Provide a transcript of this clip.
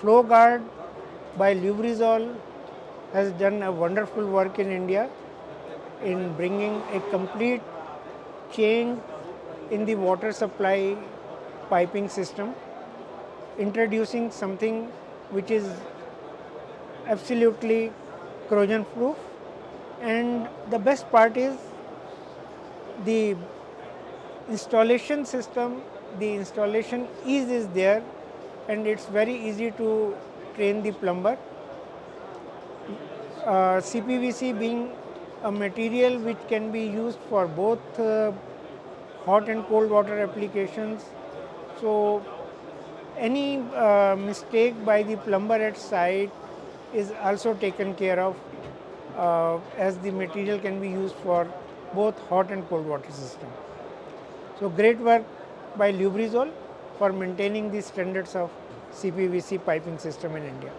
FlowGuard by Lubrizol has done a wonderful work in India in bringing a complete change in the water supply piping system, introducing something which is absolutely corrosion proof. And the best part is the installation system, the installation ease is there, and it's very easy to train the plumber. CPVC being a material which can be used for both hot and cold water applications. So any mistake by the plumber at site is also taken care of, as the material can be used for both hot and cold water system. So great work by Lubrizol for maintaining the standards of CPVC piping system in India.